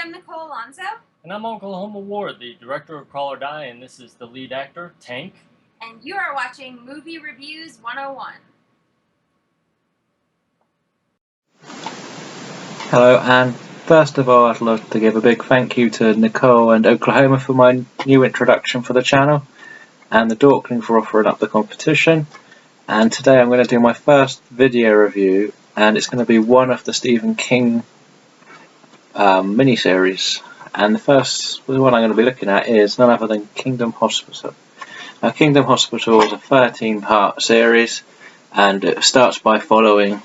am Nicole Alonso. And I'm Uncle Homer Ward, the director of Call or Die, and this is the lead actor, Tank. And you are watching Movie Reviews 101. Hello, and first of all I'd love to give a big thank you to Nicole and Oklahoma for my new introduction for the channel, and the Dorkening for offering up the competition. And today I'm going to do my first video review, and it's going to be one of the Stephen King miniseries. And the one I'm going to be looking at is none other than Kingdom Hospital. Now, Kingdom Hospital is a 13-part series, and it starts by following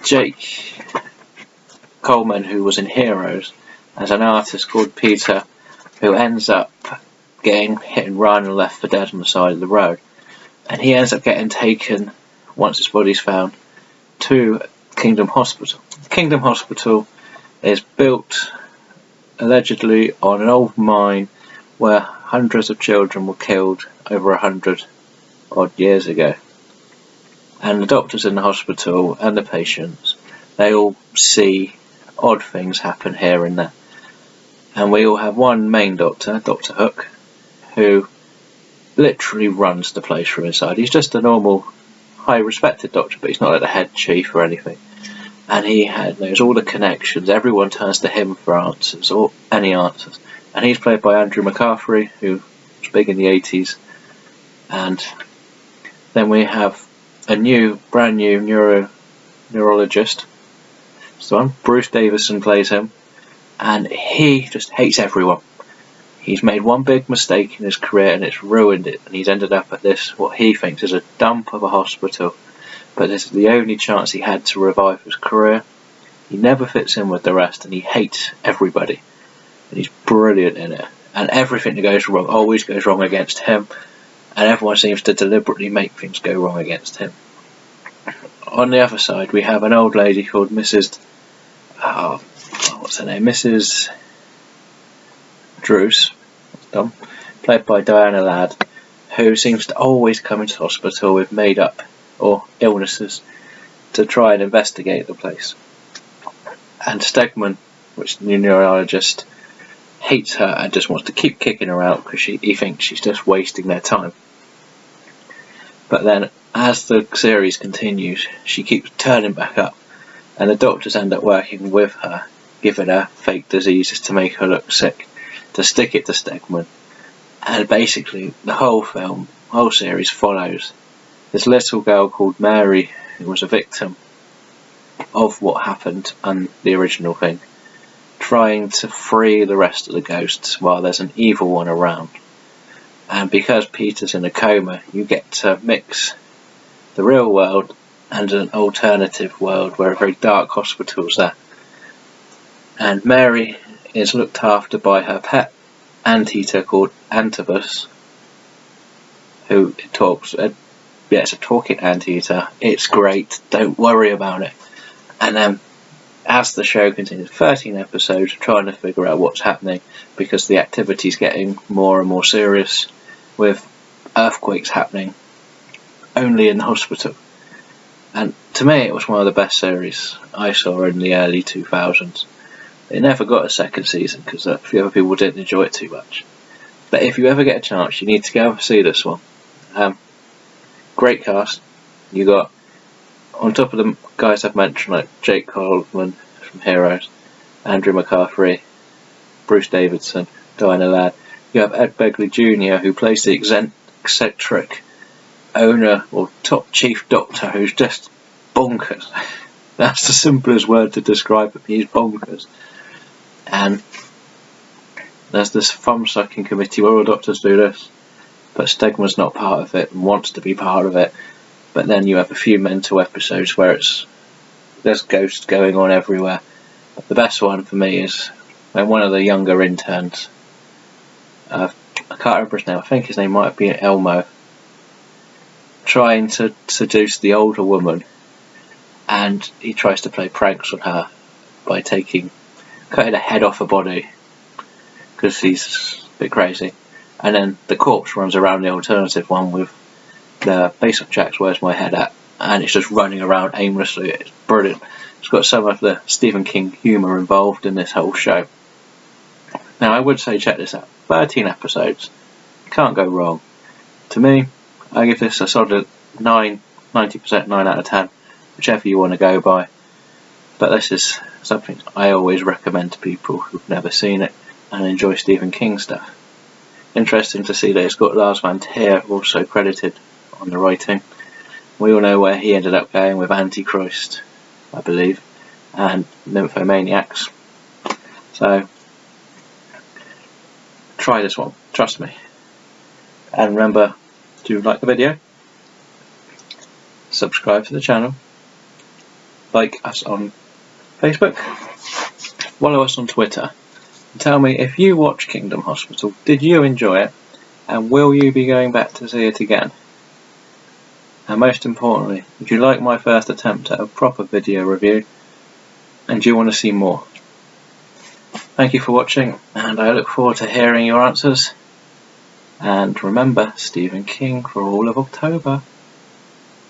Jake Coleman, who was in Heroes, as an artist called Peter, who ends up getting hit and run and left for dead on the side of the road. And he ends up getting taken, once his body's found, to Kingdom Hospital. Kingdom Hospital is built allegedly on an old mine where hundreds of children were killed over 100 odd years ago. And the doctors in the hospital and the patients, they all see odd things happen here and there. And we all have one main doctor, Dr. Hook, who literally runs the place from inside. He's just a normal, high respected doctor, but he's not like the head chief or anything. And he knows all the connections. Everyone turns to him for answers, or any answers. And he's played by Andrew McCaffrey, who was big in the 80s. And then we have a brand new neurologist. So Bruce Davison plays him, and he just hates everyone. He's made one big mistake in his career and it's ruined it, and he's ended up at this, what he thinks is a dump of a hospital. But this is the only chance he had to revive his career. He never fits in with the rest, and he hates everybody. And he's brilliant in it. And everything that goes wrong always goes wrong against him. And everyone seems to deliberately make things go wrong against him. On the other side, we have an old lady called Mrs. Mrs. Druce, played by Diana Ladd, who seems to always come into hospital with made up or illnesses to try and investigate the place. And Stegman, which the neurologist, hates her and just wants to keep kicking her out because he thinks she's just wasting their time. But then as the series continues, she keeps turning back up, and the doctors end up working with her, giving her fake diseases to make her look sick, to stick it to Stegman. And basically the whole series follows this little girl called Mary, who was a victim of what happened on the original thing, trying to free the rest of the ghosts while there's an evil one around. And because Peter's in a coma, you get to mix the real world and an alternative world where a very dark hospital's there. And Mary is looked after by her pet anteater called Antabus, who talks. It's a talking anteater. It's great. Don't worry about it. And then, as the show continues, 13 episodes trying to figure out what's happening, because the activity's getting more and more serious, with earthquakes happening only in the hospital. And to me, it was one of the best series I saw in the early 2000s. It never got a second season because a few other people didn't enjoy it too much. But if you ever get a chance, you need to go and see this one. Great cast. You got, on top of the guys I've mentioned, like Jake Coleman from Heroes, Andrew McCaffrey, Bruce Davison, Diana Ladd. You have Ed Begley Jr., who plays the eccentric owner or top chief doctor, who's just bonkers. That's the simplest word to describe him. He's bonkers. And there's this thumb-sucking committee where all doctors do this, but Stegman's not part of it and wants to be part of it. But then you have a few mental episodes where there's ghosts going on everywhere. But the best one for me is when one of the younger interns, I can't remember his name, I think his name might have been Elmo, trying to seduce the older woman, and he tries to play pranks on her by cutting the head off her body because he's a bit crazy. And then the corpse runs around the alternative one with the Face Off Jack's Where's My Head At, and it's just running around aimlessly. It's brilliant. It's got some of the Stephen King humour involved in this whole show. Now I would say check this out, 13 episodes, can't go wrong. To me, I give this a solid 90%, 9 out of 10, whichever you want to go by. But this is something I always recommend to people who've never seen it and enjoy Stephen King stuff. Interesting to see that it's got Lars Van Trier also credited on the writing. We all know where he ended up going with Antichrist, I believe, and Nymphomaniacs. So, try this one, trust me. And remember to like the video, subscribe to the channel, like us on Facebook, follow us on Twitter, and tell me if you watch Kingdom Hospital, did you enjoy it, and will you be going back to see it again? And most importantly, would you like my first attempt at a proper video review, and do you want to see more? Thank you for watching, and I look forward to hearing your answers. And remember, Stephen King for all of October.